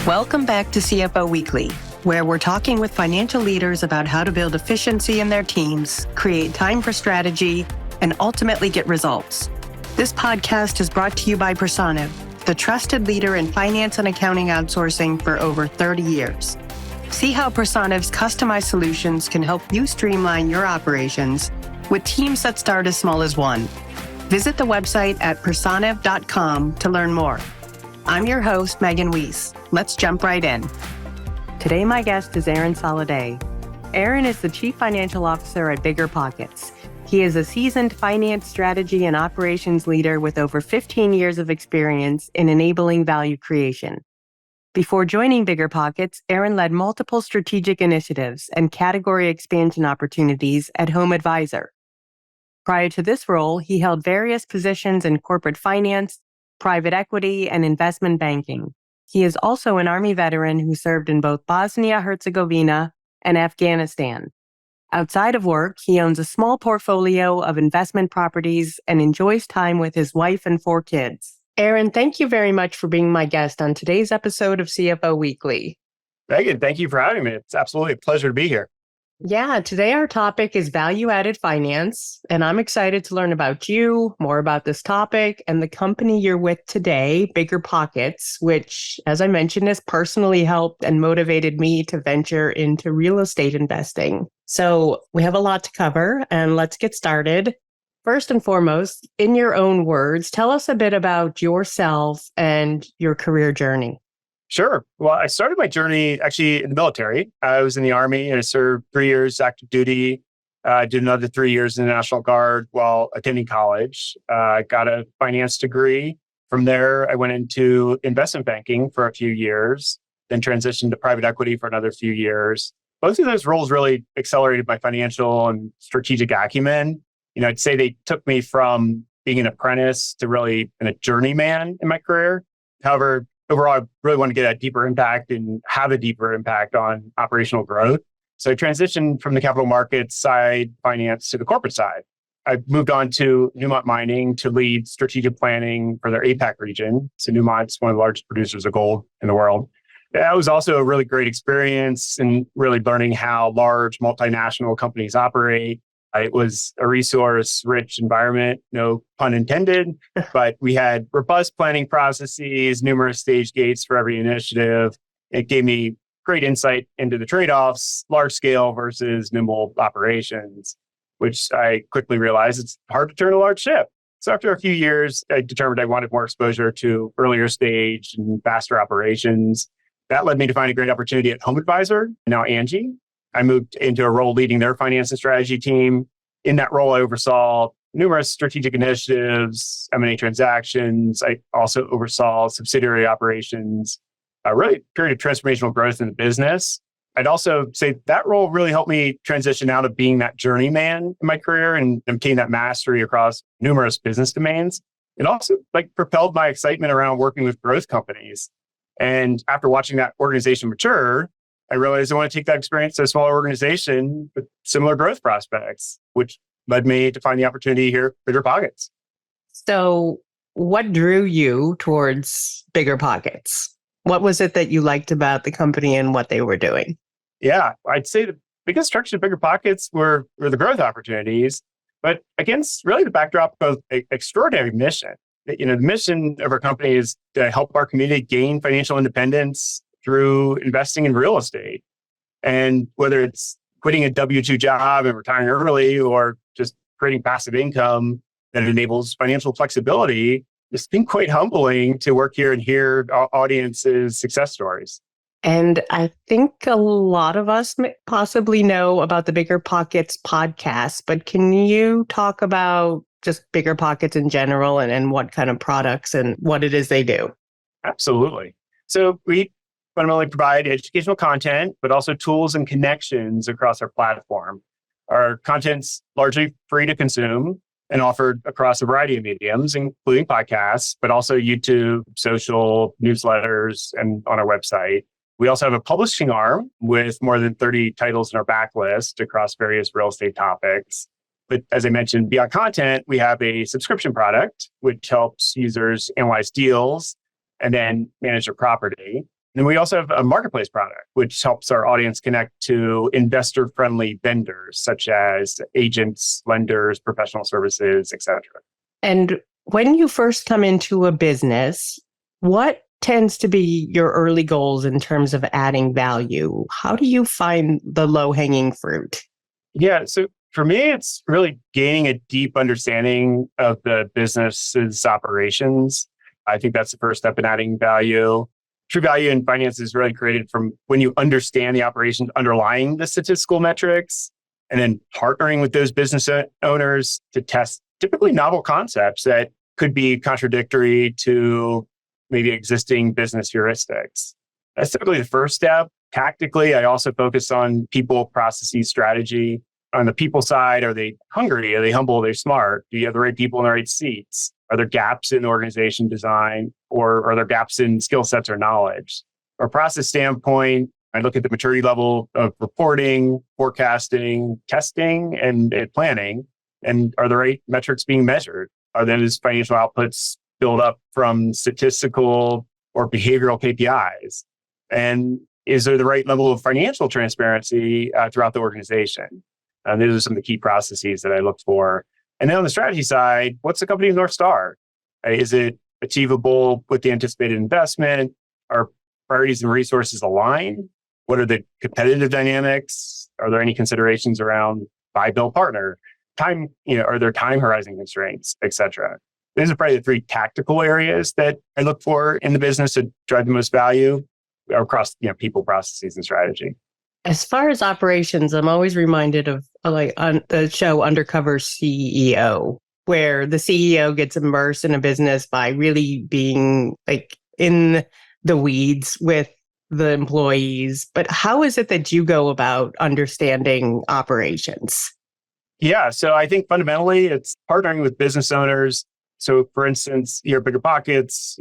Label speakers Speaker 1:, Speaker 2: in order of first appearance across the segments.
Speaker 1: Welcome back to CFO Weekly, where we're talking with financial leaders about how to build efficiency in their teams, create time for strategy, and ultimately get results. This podcast is brought to you by Personiv, the trusted leader in finance and accounting outsourcing for over 30 years. See how Personiv's customized solutions can help you streamline your operations with teams that start as small as one. Visit the website at personiv.com to learn more. I'm your host, Megan Weis. Let's jump right in. Today, my guest is Sallade. Aaron is the Chief Financial Officer at BiggerPockets. He is a seasoned finance strategy and operations leader with over 15 years of experience in enabling value creation. Before joining BiggerPockets, Aaron led multiple strategic initiatives and category expansion opportunities at Home Advisor. Prior to this role, he held various positions in corporate finance, private equity, and investment banking. He is also an Army veteran who served in both Bosnia-Herzegovina and Afghanistan. Outside of work, he owns a small portfolio of investment properties and enjoys time with his wife and 4 kids. Aaron, thank you very much for being my guest on today's episode of CFO Weekly.
Speaker 2: Megan, thank you for having me. It's absolutely a pleasure to be here.
Speaker 1: Yeah, today our topic is value-added finance, and I'm excited to learn about you, more about this topic, and the company you're with today, BiggerPockets, which, as I mentioned, has personally helped and motivated me to venture into real estate investing. So we have a lot to cover, and let's get started. First and foremost, in your own words, tell us a bit about yourself and your career journey.
Speaker 2: Sure. Well, I started my journey actually in the military. I was in the Army and I served 3 years active duty. Did another 3 years in the National Guard while attending college. I got a finance degree. From there, I went into investment banking for a few years, then transitioned to private equity for another few years. Both of those roles really accelerated my financial and strategic acumen. I'd say they took me from being an apprentice to really a journeyman in my career. However, overall, I really want to get a deeper impact and have a deeper impact on operational growth. So I transitioned from the capital markets side, finance, to the corporate side. I moved on to Newmont Mining to lead strategic planning for their APAC region. So Newmont's one of the largest producers of gold in the world. That was also a really great experience in really learning how large multinational companies operate. It was a resource-rich environment, no pun intended, but we had robust planning processes, numerous stage gates for every initiative. It gave me great insight into the trade-offs, large scale versus nimble operations, which I quickly realized it's hard to turn a large ship. So after a few years, I determined I wanted more exposure to earlier stage and faster operations. That led me to find a great opportunity at Home Advisor, now Angie. I moved into a role leading their finance and strategy team. In that role, I oversaw numerous strategic initiatives, M&A transactions. I also oversaw subsidiary operations, a really period of transformational growth in the business. I'd also say that role really helped me transition out of being that journeyman in my career and obtain that mastery across numerous business domains. It also propelled my excitement around working with growth companies. And after watching that organization mature, I realized I want to take that experience to a smaller organization with similar growth prospects, which led me to find the opportunity here at BiggerPockets.
Speaker 1: So what drew you towards BiggerPockets? What was it that you liked about the company and what they were doing?
Speaker 2: Yeah, I'd say the biggest structure of BiggerPockets were the growth opportunities, but against really the backdrop of an extraordinary mission. The mission of our company is to help our community gain financial independence through investing in real estate. And whether it's quitting a W-2 job and retiring early or just creating passive income that enables financial flexibility, it's been quite humbling to work here and hear audiences' success stories.
Speaker 1: And I think a lot of us possibly know about the BiggerPockets podcast, but can you talk about just BiggerPockets in general and what kind of products and what it is they do?
Speaker 2: Absolutely. So we fundamentally provide educational content, but also tools and connections across our platform. Our content's largely free to consume and offered across a variety of mediums, including podcasts, but also YouTube, social, newsletters, and on our website. We also have a publishing arm with more than 30 titles in our backlist across various real estate topics. But as I mentioned, beyond content, we have a subscription product, which helps users analyze deals and then manage their property. And we also have a marketplace product, which helps our audience connect to investor-friendly vendors, such as agents, lenders, professional services, et cetera.
Speaker 1: And when you first come into a business, what tends to be your early goals in terms of adding value? How do you find the low-hanging fruit?
Speaker 2: Yeah, so for me, it's really gaining a deep understanding of the business's operations. I think that's the first step in adding value. True value in finance is really created from when you understand the operations underlying the statistical metrics, and then partnering with those business owners to test typically novel concepts that could be contradictory to maybe existing business heuristics. That's typically the first step. Tactically, I also focus on people, processes, strategy. On the people side, are they hungry? Are they humble? Are they smart? Do you have the right people in the right seats? Are there gaps in organization design, or are there gaps in skill sets or knowledge? From a process standpoint, I look at the maturity level of reporting, forecasting, testing, and planning. And are the right metrics being measured? Are those financial outputs built up from statistical or behavioral KPIs? And is there the right level of financial transparency throughout the organization? Those are some of the key processes that I look for. And then on the strategy side, what's the company's North Star? Is it achievable with the anticipated investment? Are priorities and resources aligned? What are the competitive dynamics? Are there any considerations around buy, build, partner? Time, are there time horizon constraints, et cetera? Those are probably the three tactical areas that I look for in the business to drive the most value across people, processes, and strategy.
Speaker 1: As far as operations, I'm always reminded of on the show Undercover CEO, where the CEO gets immersed in a business by really being in the weeds with the employees. But how is it that you go about understanding operations?
Speaker 2: Yeah, so I think fundamentally it's partnering with business owners. So for instance, here at BiggerPockets,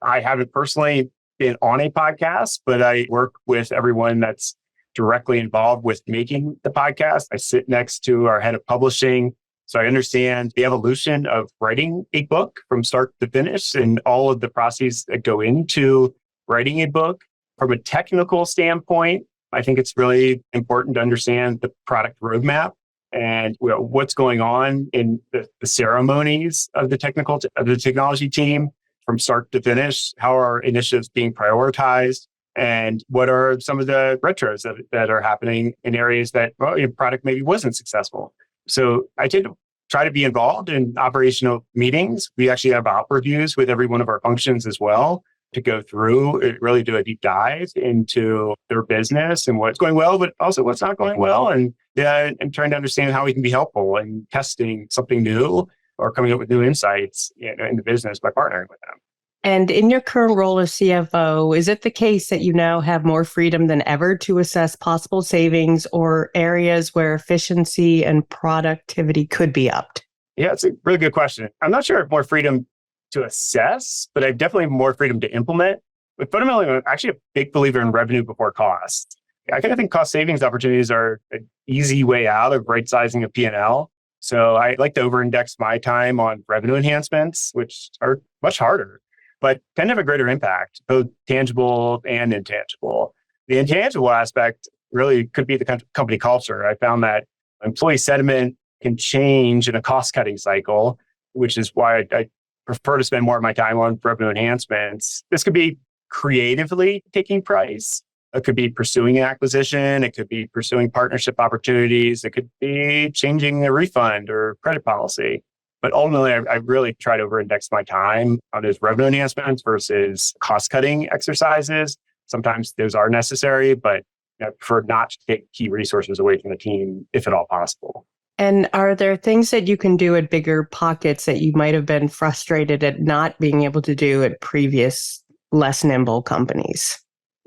Speaker 2: I haven't personally been on a podcast, but I work with everyone that's directly involved with making the podcast. I sit next to our head of publishing. So I understand the evolution of writing a book from start to finish and all of the processes that go into writing a book. From a technical standpoint, I think it's really important to understand the product roadmap and what's going on in the ceremonies of the technology team from start to finish. How are initiatives being prioritized? And what are some of the retros that are happening in areas that your product maybe wasn't successful? So I tend to try to be involved in operational meetings. We actually have op reviews with every one of our functions as well to go through, really do a deep dive into their business and what's going well, but also what's not going well. And trying to understand how we can be helpful in testing something new or coming up with new insights in the business by partnering with them.
Speaker 1: And in your current role as CFO, is it the case that you now have more freedom than ever to assess possible savings or areas where efficiency and productivity could be upped?
Speaker 2: Yeah, it's a really good question. I'm not sure I have more freedom to assess, but I definitely have more freedom to implement. But fundamentally, I'm actually a big believer in revenue before cost. I think cost savings opportunities are an easy way out of right-sizing a P&L. So I like to over-index my time on revenue enhancements, which are much harder, but tend to have a greater impact, both tangible and intangible. The intangible aspect really could be the company culture. I found that employee sentiment can change in a cost-cutting cycle, which is why I prefer to spend more of my time on revenue enhancements. This could be creatively taking price. It could be pursuing an acquisition. It could be pursuing partnership opportunities. It could be changing a refund or credit policy. But ultimately, I really try to over-index my time on those revenue enhancements versus cost-cutting exercises. Sometimes those are necessary, but I prefer not to take key resources away from the team if at all possible.
Speaker 1: And are there things that you can do at BiggerPockets that you might have been frustrated at not being able to do at previous, less nimble companies?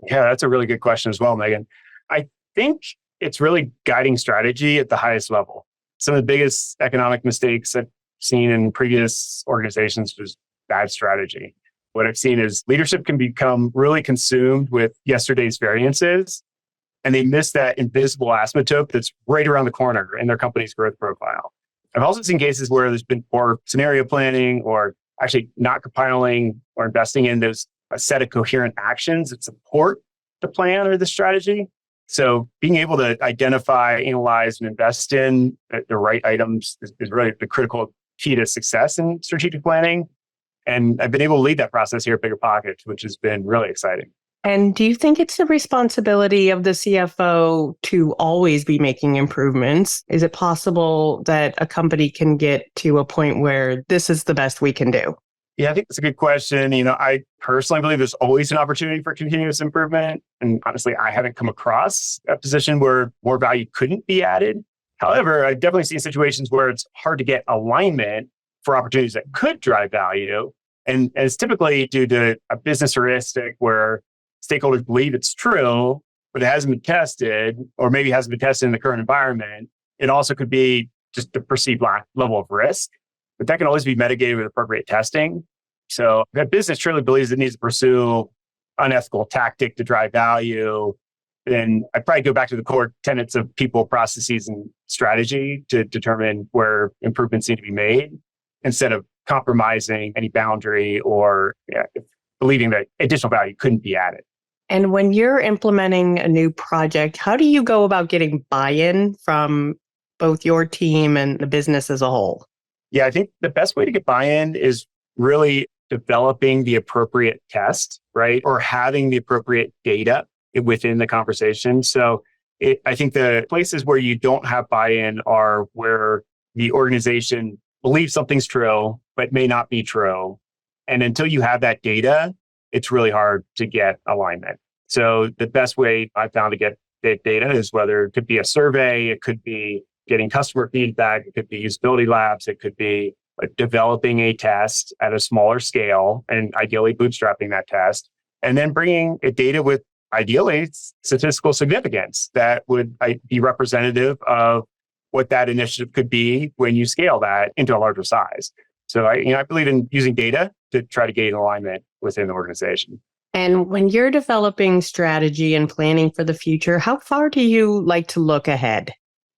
Speaker 2: Yeah, that's a really good question as well, Megan. I think it's really guiding strategy at the highest level. Some of the biggest economic mistakes I've seen in previous organizations was bad strategy. What I've seen is leadership can become really consumed with yesterday's variances, and they miss that invisible asymptote that's right around the corner in their company's growth profile. I've also seen cases where there's been poor scenario planning or actually not compiling or investing in those a set of coherent actions that support the plan or the strategy. So being able to identify, analyze, and invest in the right items is really the critical key to success in strategic planning. And I've been able to lead that process here at BiggerPockets, which has been really exciting.
Speaker 1: And do you think it's the responsibility of the CFO to always be making improvements? Is it possible that a company can get to a point where this is the best we can do?
Speaker 2: Yeah, I think that's a good question. I personally believe there's always an opportunity for continuous improvement. And honestly, I haven't come across a position where more value couldn't be added. However, I've definitely seen situations where it's hard to get alignment for opportunities that could drive value. And it's typically due to a business heuristic where stakeholders believe it's true, but it hasn't been tested, or maybe hasn't been tested in the current environment. It also could be just the perceived level of risk, but that can always be mitigated with appropriate testing. So if a business truly believes it needs to pursue unethical tactic to drive value, then I'd probably go back to the core tenets of people, processes, and strategy to determine where improvements need to be made instead of compromising any boundary or believing that additional value couldn't be added.
Speaker 1: And when you're implementing a new project, how do you go about getting buy-in from both your team and the business as a whole?
Speaker 2: Yeah, I think the best way to get buy-in is really developing the appropriate test, right? Or having the appropriate data within the conversation. So I think the places where you don't have buy-in are where the organization believes something's true, but may not be true. And until you have that data, it's really hard to get alignment. So the best way I've found to get data is whether it could be a survey, it could be getting customer feedback, it could be usability labs, it could be developing a test at a smaller scale and ideally bootstrapping that test, and then bringing data with ideally statistical significance that would be representative of what that initiative could be when you scale that into a larger size. So I believe in using data to try to gain alignment within the organization.
Speaker 1: And when you're developing strategy and planning for the future, how far do you like to look ahead?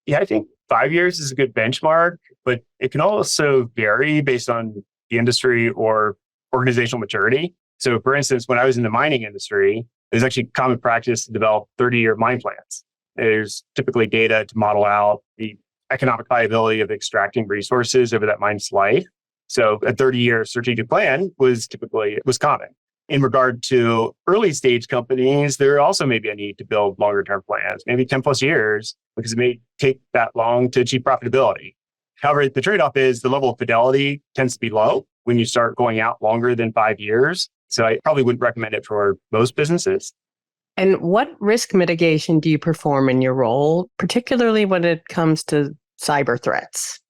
Speaker 2: Yeah, I think 5 years is a good benchmark, but it can also vary based on the industry or organizational maturity. So for instance, when I was in the mining industry, there's actually common practice to develop 30-year mine plans. There's typically data to model out the economic viability of extracting resources over that mine's life. So a 30-year strategic plan was common. In regard to early stage companies, there also may be a need to build longer term plans, maybe 10 plus years, because it may take that long to achieve profitability. However, the trade-off is the level of fidelity tends to be low when you start going out longer than 5 years. So I probably wouldn't recommend it for most businesses.
Speaker 1: And what risk mitigation do you perform in your role, particularly when it comes to cyber threats?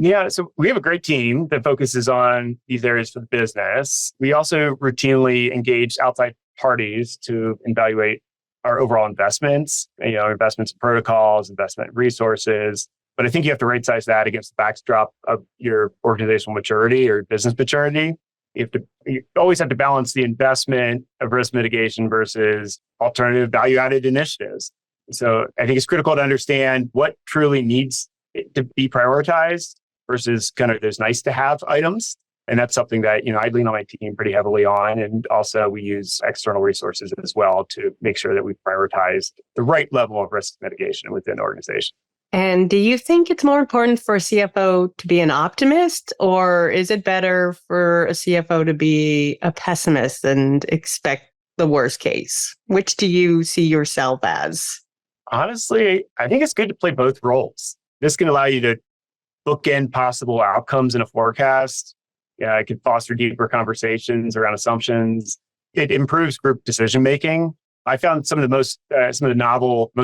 Speaker 2: Yeah, so we have a great team that focuses on these areas for the business. We also routinely engage outside parties to evaluate our overall investments, investments in protocols, investment in resources. But I think you have to right size that against the backdrop of your organizational maturity or business maturity. You always have to balance the investment of risk mitigation versus alternative value-added initiatives. So I think it's critical to understand what truly needs to be prioritized versus kind of those nice to have items. And that's something that, I lean on my team pretty heavily on. And also we use external resources as well to make sure that we prioritize the right level of risk mitigation within the organization.
Speaker 1: And do you think it's more important for a CFO to be an optimist, or is it better for a CFO to be a pessimist and expect the worst case? Which do you see yourself as?
Speaker 2: Honestly, I think it's good to play both roles. This can allow you to bookend possible outcomes in a forecast. It can foster deeper conversations around assumptions. It improves group decision making. I found some of the most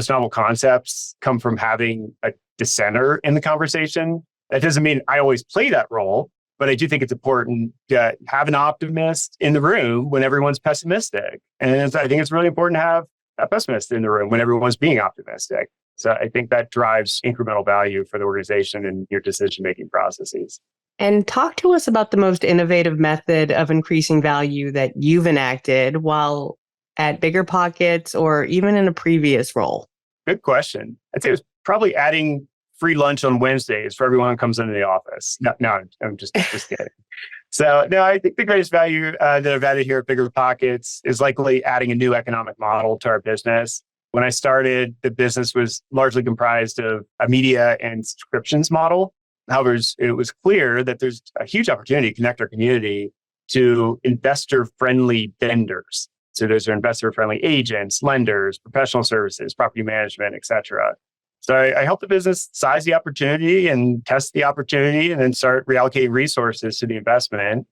Speaker 2: novel concepts come from having a dissenter in the conversation. That doesn't mean I always play that role, but I do think it's important to have an optimist in the room when everyone's pessimistic. And I think it's really important to have a pessimist in the room when everyone's being optimistic. So I think that drives incremental value for the organization and your decision-making processes.
Speaker 1: And talk to us about the most innovative method of increasing value that you've enacted while at BiggerPockets or even in a previous role.
Speaker 2: Good question. I'd say it was probably adding free lunch on Wednesdays for everyone who comes into the office. No, I'm just kidding. So no, I think the greatest value that I've added here at BiggerPockets is likely adding a new economic model to our business. When I started, the business was largely comprised of a media and subscriptions model. However, it was clear that there's a huge opportunity to connect our community to investor-friendly vendors. So those are investor-friendly agents, lenders, professional services, property management, et cetera. So I help the business size the opportunity and test the opportunity and then start reallocating resources to the investment.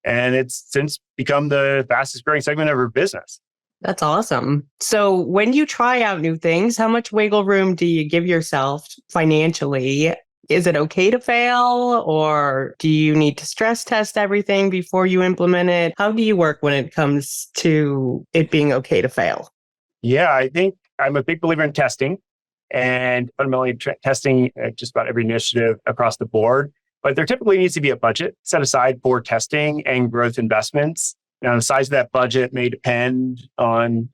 Speaker 2: And it's since become the fastest growing segment of our business.
Speaker 3: That's awesome. So when you try out new things, how much wiggle room do you give yourself financially? Is it okay to fail, or do you need to stress test everything before you implement it? How do you work when it comes to it being okay to fail?
Speaker 2: Yeah, I think I'm a big believer in testing and fundamentally testing just about every initiative across the board. But there typically needs to be a budget set aside for testing and growth investments. Now, the size of that budget may depend on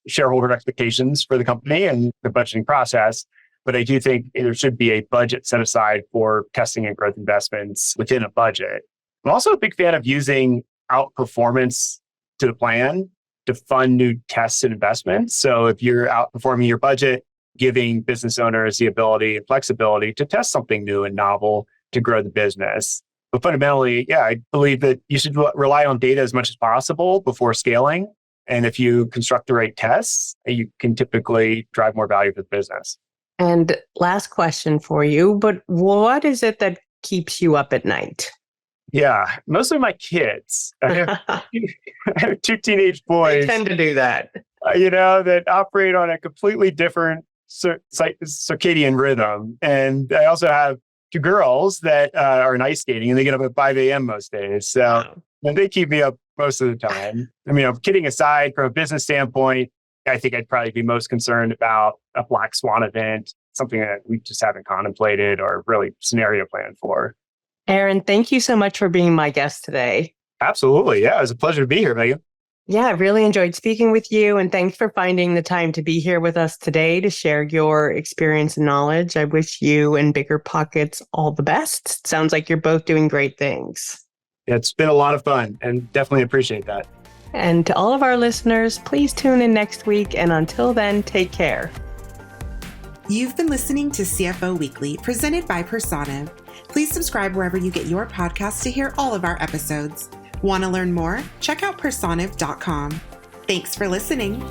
Speaker 2: shareholder expectations for the company and the budgeting process. But I do think there should be a budget set aside for testing and growth investments within a budget. I'm also a big fan of using outperformance to the plan to fund new tests and investments. So if you're outperforming your budget, giving business owners the ability and flexibility to test something new and novel to grow the business. But fundamentally, yeah, I believe that you should rely on data as much as possible before scaling. And if you construct the right tests, you can typically drive more value for the business.
Speaker 3: And last question for you, but what is it that keeps you up at night?
Speaker 2: Yeah, mostly my kids. I have two teenage boys.
Speaker 3: They tend to do that.
Speaker 2: That operate on a completely different circadian rhythm. And I also have two girls that are ice skating, and they get up at 5 a.m. most days. So and they keep me up most of the time. I mean, kidding aside, from a business standpoint, I think I'd probably be most concerned about a black swan event, something that we just haven't contemplated or really scenario planned for.
Speaker 3: Aaron, thank you so much for being my guest today.
Speaker 2: Absolutely. Yeah, it was a pleasure to be here, Megan.
Speaker 3: Yeah, I really enjoyed speaking with you, and thanks for finding the time to be here with us today to share your experience and knowledge. I wish you and BiggerPockets all the best. Sounds like you're both doing great things.
Speaker 2: It's been a lot of fun and definitely appreciate that.
Speaker 3: And to all of our listeners, please tune in next week. And until then, take care.
Speaker 4: You've been listening to CFO Weekly, presented by Personiv. Please subscribe wherever you get your podcasts to hear all of our episodes. Want to learn more? Check out personiv.com. Thanks for listening.